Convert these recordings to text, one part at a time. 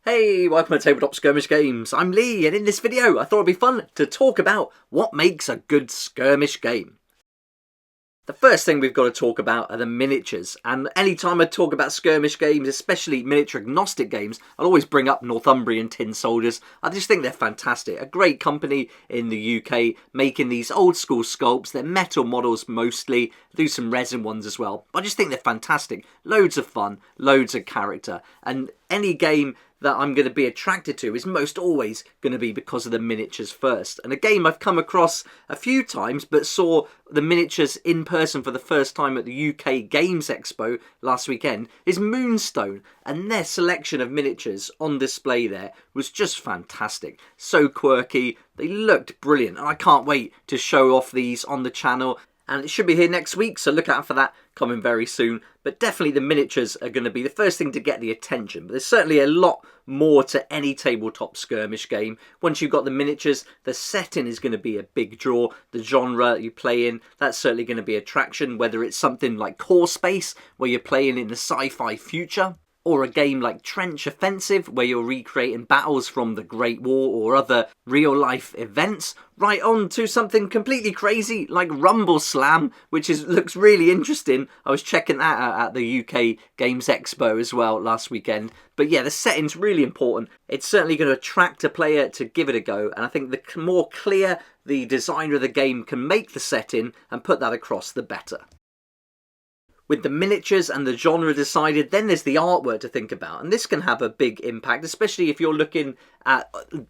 Hey, welcome to Tabletop Skirmish Games. I'm Lee, and in this video I thought it'd be fun to talk about what makes a good skirmish game. The first thing we've got to talk about are the miniatures, and anytime I talk about skirmish games, especially miniature agnostic games, I'll always bring up Northumbrian Tin Soldiers. I just think they're fantastic. A great company in the UK making these old school sculpts. They're metal models mostly, do some resin ones as well. I just think they're fantastic. Loads of fun, loads of character, and any game that I'm going to be attracted to is most always going to be because of the miniatures first. And a game I've come across a few times but saw the miniatures in person for the first time at the UK Games Expo last weekend is Moonstone, and their selection of miniatures on display there was just fantastic. So quirky, they looked brilliant, and I can't wait to show off these on the channel. And it should be here next week, so look out for that coming very soon. But definitely the miniatures are going to be the first thing to get the attention. But there's certainly a lot more to any tabletop skirmish game. Once you've got the miniatures, the setting is going to be a big draw. The genre you play in, that's certainly going to be attraction. Whether it's something like Core Space, where you're playing in the sci-fi future, or a game like Trench Offensive, where you're recreating battles from the Great War or other real-life events, right on to something completely crazy like Rumble Slam, which looks really interesting. I was checking that out at the UK Games Expo as well last weekend. But yeah, the setting's really important. It's certainly going to attract a player to give it a go, and I think the more clear the designer of the game can make the setting and put that across, the better. With the miniatures and the genre decided, then there's the artwork to think about, and this can have a big impact, especially if you're looking at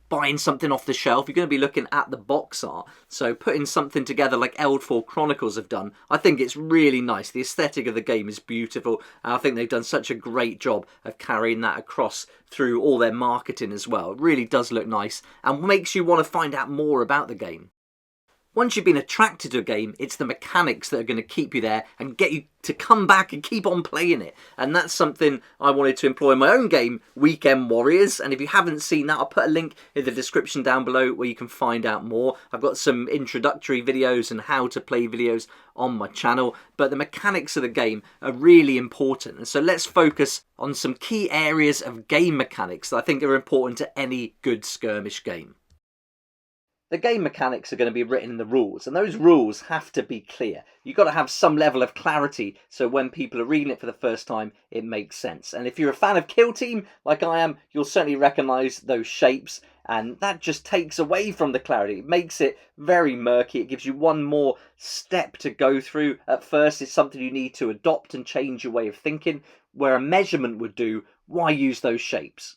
buying something off the shelf. You're going to be looking at the box art, so putting something together like Eldfall Chronicles have done, I think it's really nice. The aesthetic of the game is beautiful, and I think they've done such a great job of carrying that across through all their marketing as well. It really does look nice and makes you want to find out more about the game. Once you've been attracted to a game, it's the mechanics that are going to keep you there and get you to come back and keep on playing it. And that's something I wanted to employ in my own game, Weekend Warriors. And if you haven't seen that, I'll put a link in the description down below where you can find out more. I've got some introductory videos and how to play videos on my channel. But the mechanics of the game are really important. And so let's focus on some key areas of game mechanics that I think are important to any good skirmish game. The game mechanics are going to be written in the rules, and those rules have to be clear. You've got to have some level of clarity so when people are reading it for the first time, it makes sense. And if you're a fan of Kill Team, like I am, you'll certainly recognise those shapes, and that just takes away from the clarity. It makes it very murky. It gives you one more step to go through. At first, it's something you need to adopt and change your way of thinking, where a measurement would do. Why use those shapes?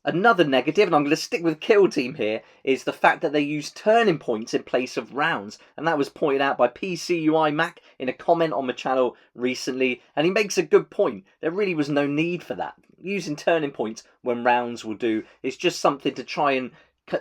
Another negative, and I'm going to stick with Kill Team here, is the fact that they use turning points in place of rounds. And that was pointed out by PCUI Mac in a comment on my channel recently. And he makes a good point. There really was no need for that. Using turning points when rounds will do is just something to try and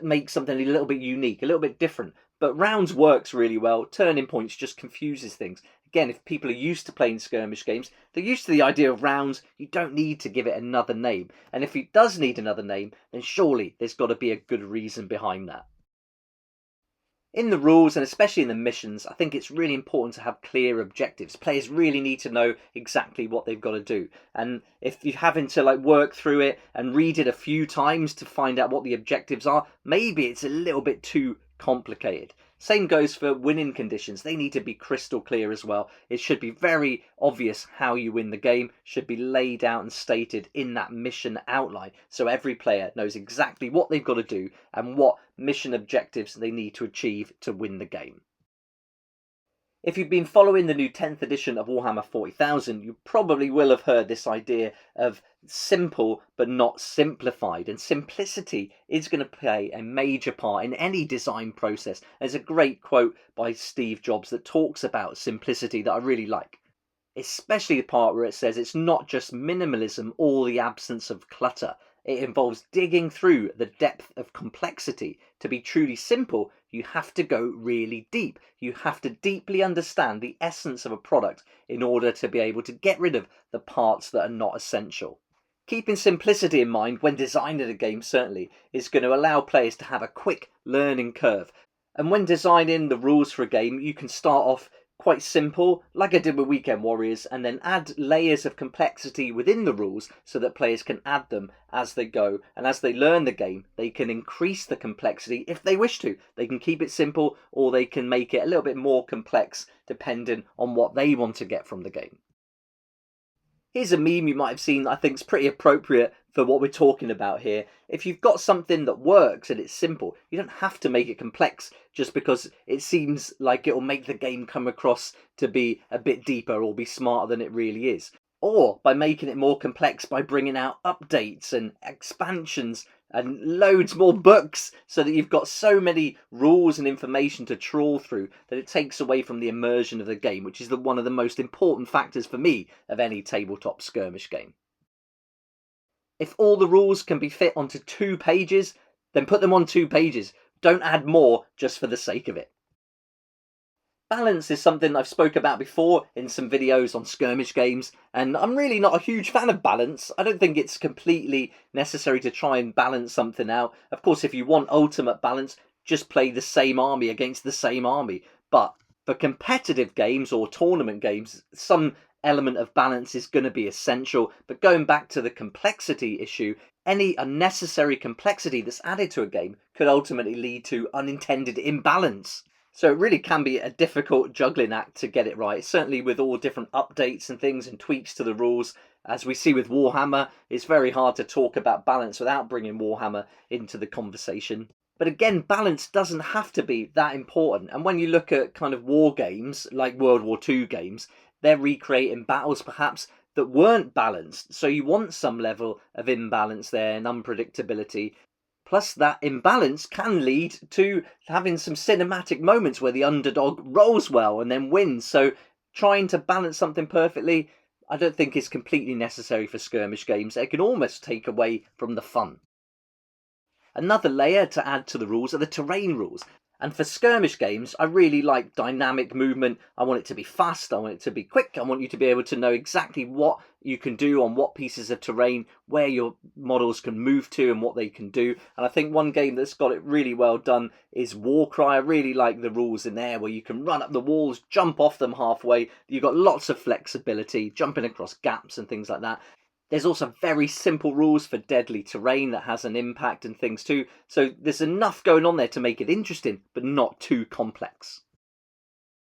make something a little bit unique, a little bit different. But rounds works really well. Turning points just confuses things. Again, if people are used to playing skirmish games, they're used to the idea of rounds. You don't need to give it another name. And if it does need another name, then surely there's got to be a good reason behind that. In the rules, and especially in the missions, I think it's really important to have clear objectives. Players really need to know exactly what they've got to do. And if you're having to work through it and read it a few times to find out what the objectives are, maybe it's a little bit too complicated. Same goes for winning conditions. They need to be crystal clear as well. It should be very obvious how you win the game, should be laid out and stated in that mission outline, so every player knows exactly what they've got to do and what mission objectives they need to achieve to win the game. If you've been following the new 10th edition of Warhammer 40,000, you probably will have heard this idea of simple but not simplified. And simplicity is going to play a major part in any design process. There's a great quote by Steve Jobs that talks about simplicity that I really like. Especially the part where it says it's not just minimalism or the absence of clutter. It involves digging through the depth of complexity. To be truly simple, you have to go really deep. You have to deeply understand the essence of a product in order to be able to get rid of the parts that are not essential. Keeping simplicity in mind when designing a game certainly is going to allow players to have a quick learning curve. And when designing the rules for a game, you can start off quite simple, like I did with Weekend Warriors, and then add layers of complexity within the rules so that players can add them as they go. And as they learn the game, they can increase the complexity if they wish to. They can keep it simple, or they can make it a little bit more complex depending on what they want to get from the game. Here's a meme you might have seen that I think is pretty appropriate for what we're talking about here. If you've got something that works and it's simple, you don't have to make it complex just because it seems like it'll make the game come across to be a bit deeper or be smarter than it really is. Or by making it more complex by bringing out updates and expansions and loads more books so that you've got so many rules and information to trawl through that it takes away from the immersion of the game, which is one of the most important factors for me of any tabletop skirmish game. If all the rules can be fit onto 2 pages, then put them on 2 pages. Don't add more just for the sake of it. Balance is something I've spoke about before in some videos on skirmish games, and I'm really not a huge fan of balance. I don't think it's completely necessary to try and balance something out. Of course, if you want ultimate balance, just play the same army against the same army. But for competitive games or tournament games, some element of balance is going to be essential. But going back to the complexity issue, any unnecessary complexity that's added to a game could ultimately lead to unintended imbalance. So it really can be a difficult juggling act to get it right. Certainly with all different updates and things and tweaks to the rules. As we see with Warhammer, it's very hard to talk about balance without bringing Warhammer into the conversation. But again, balance doesn't have to be that important. And when you look at kind of war games, like World War II games, they're recreating battles perhaps that weren't balanced. So you want some level of imbalance there and unpredictability. Plus, that imbalance can lead to having some cinematic moments where the underdog rolls well and then wins. So trying to balance something perfectly, I don't think is completely necessary for skirmish games. It can almost take away from the fun. Another layer to add to the rules are the terrain rules. And for skirmish games, I really like dynamic movement. I want it to be fast, I want it to be quick, I want you to be able to know exactly what you can do on what pieces of terrain, where your models can move to and what they can do. And I think one game that's got it really well done is Warcry. I really like the rules in there where you can run up the walls, jump off them halfway. You've got lots of flexibility, jumping across gaps and things like that. There's also very simple rules for deadly terrain that has an impact and things too. So there's enough going on there to make it interesting, but not too complex.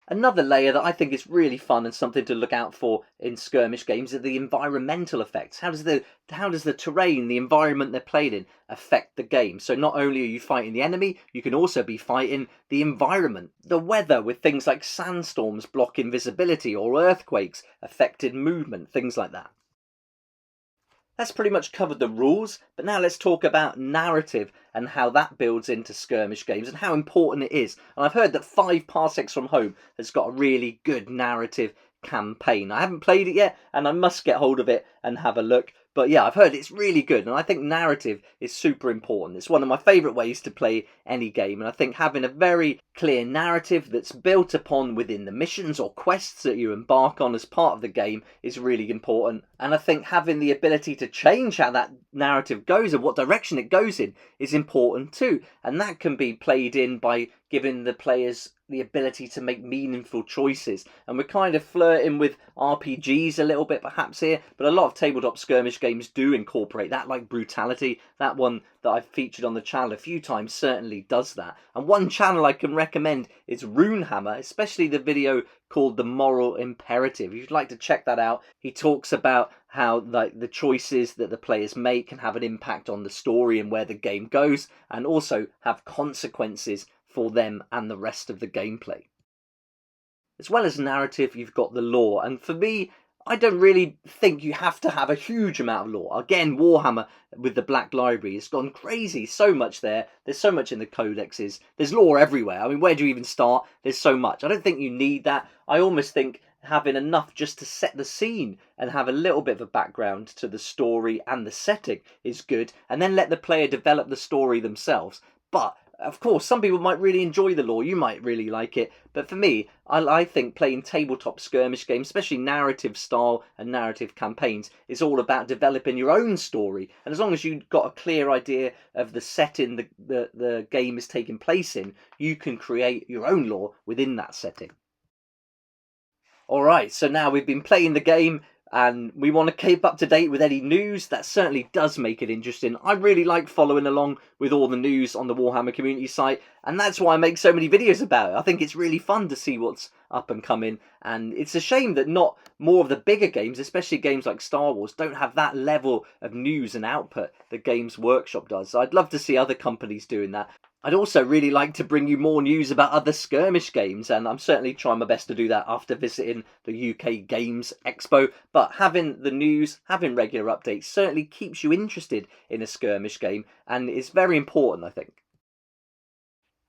Another layer that I think is really fun and something to look out for in skirmish games are the environmental effects. How does the terrain, the environment they're played in, affect the game? So not only are you fighting the enemy, you can also be fighting the environment. The weather, with things like sandstorms blocking visibility or earthquakes affecting movement, things like that. That's pretty much covered the rules, but now let's talk about narrative and how that builds into skirmish games and how important it is. And I've heard that 5 Parsecs from Home has got a really good narrative campaign. I haven't played it yet, and I must get hold of it and have a look. But yeah, I've heard it's really good, and I think narrative is super important. It's one of my favourite ways to play any game, and I think having a very clear narrative that's built upon within the missions or quests that you embark on as part of the game is really important. And I think having the ability to change how that narrative goes and what direction it goes in is important too. And that can be played in by giving the players the ability to make meaningful choices. And we're kind of flirting with RPGs a little bit perhaps here, but a lot of tabletop skirmish games do incorporate that, like Brutality. That one that I've featured on the channel a few times certainly does that. And one channel I can recommend is Runehammer, especially the video called The Moral Imperative. If you'd like to check that out, he talks about how the choices that the players make can have an impact on the story and where the game goes, and also have consequences for them and the rest of the gameplay. As well as narrative, you've got the lore, and for me, I don't really think you have to have a huge amount of lore. Again, Warhammer with the Black Library has gone crazy, so much there. There's so much in the codexes. There's lore everywhere. I mean, where do you even start? There's so much. I don't think you need that. I almost think having enough just to set the scene and have a little bit of a background to the story and the setting is good, and then let the player develop the story themselves. But of course, some people might really enjoy the lore, you might really like it, but for me, I think playing tabletop skirmish games, especially narrative style and narrative campaigns, is all about developing your own story. And as long as you've got a clear idea of the setting the game is taking place in, you can create your own lore within that setting. Alright, so now we've been playing the game and we want to keep up to date with any news. That certainly does make it interesting. I really like following along with all the news on the Warhammer community site, and that's why I make so many videos about it. I think it's really fun to see what's up and coming, and it's a shame that not more of the bigger games, especially games like Star Wars, don't have that level of news and output that Games Workshop does. So I'd love to see other companies doing that. I'd also really like to bring you more news about other skirmish games, and I'm certainly trying my best to do that after visiting the UK Games Expo. But having the news, having regular updates certainly keeps you interested in a skirmish game, and is very important, I think.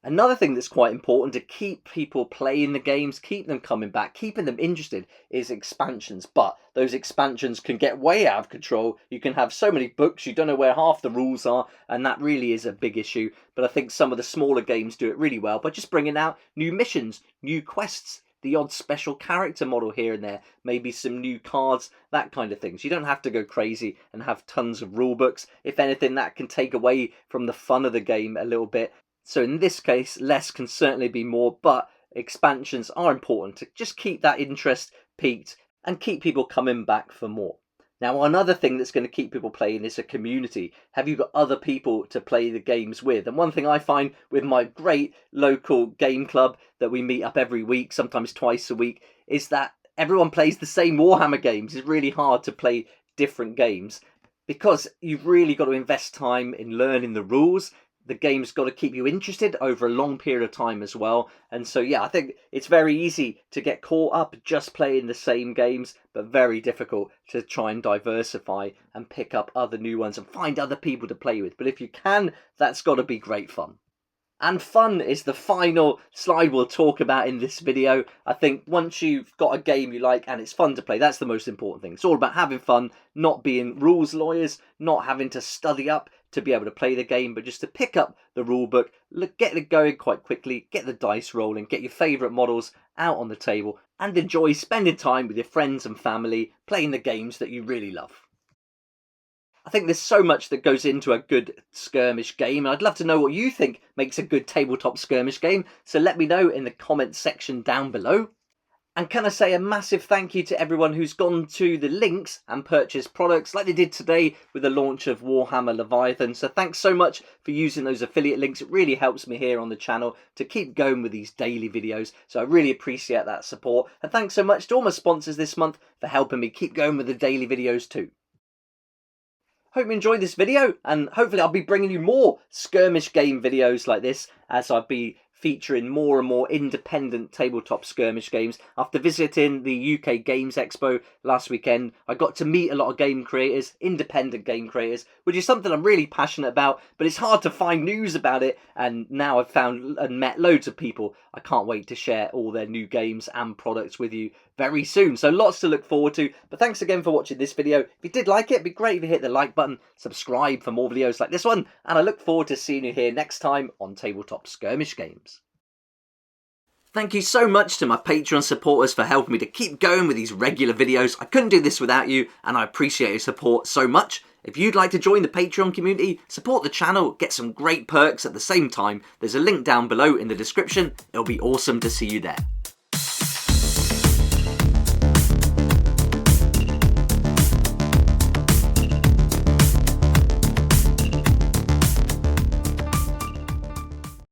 Another thing that's quite important to keep people playing the games, keep them coming back, keeping them interested, is expansions. But those expansions can get way out of control. You can have so many books, you don't know where half the rules are, and that really is a big issue. But I think some of the smaller games do it really well by just bringing out new missions, new quests, the odd special character model here and there, maybe some new cards, that kind of thing. So you don't have to go crazy and have tons of rule books. If anything, that can take away from the fun of the game a little bit. So in this case, less can certainly be more, but expansions are important to just keep that interest peaked and keep people coming back for more. Now, another thing that's going to keep people playing is a community. Have you got other people to play the games with? And one thing I find with my great local game club that we meet up every week, sometimes twice a week, is that everyone plays the same Warhammer games. It's really hard to play different games because you've really got to invest time in learning the rules. The game's got to keep you interested over a long period of time as well. And so, yeah, I think it's very easy to get caught up just playing the same games, but very difficult to try and diversify and pick up other new ones and find other people to play with. But if you can, that's got to be great fun. And fun is the final slide we'll talk about in this video. I think once you've got a game you like and it's fun to play, that's the most important thing. It's all about having fun, not being rules lawyers, not having to study up to be able to play the game, but just to pick up the rule book, get it going quite quickly, get the dice rolling, get your favourite models out on the table, and enjoy spending time with your friends and family playing the games that you really love. I think there's so much that goes into a good skirmish game, and I'd love to know what you think makes a good tabletop skirmish game, so let me know in the comments section down below. And can I say a massive thank you to everyone who's gone to the links and purchased products like they did today with the launch of Warhammer Leviathan. So thanks so much for using those affiliate links. It really helps me here on the channel to keep going with these daily videos. So I really appreciate that support. And thanks so much to all my sponsors this month for helping me keep going with the daily videos too. Hope you enjoyed this video, and hopefully I'll be bringing you more skirmish game videos like this as I'll be featuring more and more independent tabletop skirmish games. After visiting the UK Games Expo last weekend, I got to meet a lot of game creators, independent game creators, which is something I'm really passionate about, but it's hard to find news about it, and now I've found and met loads of people. I can't wait to share all their new games and products with you very soon. So lots to look forward to, but thanks again for watching this video. If you did like it, it'd be great if you hit the like button, subscribe for more videos like this one, and I look forward to seeing you here next time on Tabletop Skirmish Games. Thank you so much to my Patreon supporters for helping me to keep going with these regular videos. I couldn't do this without you, and I appreciate your support so much. If you'd like to join the Patreon community, support the channel, get some great perks at the same time, there's a link down below in the description. It'll be awesome to see you there.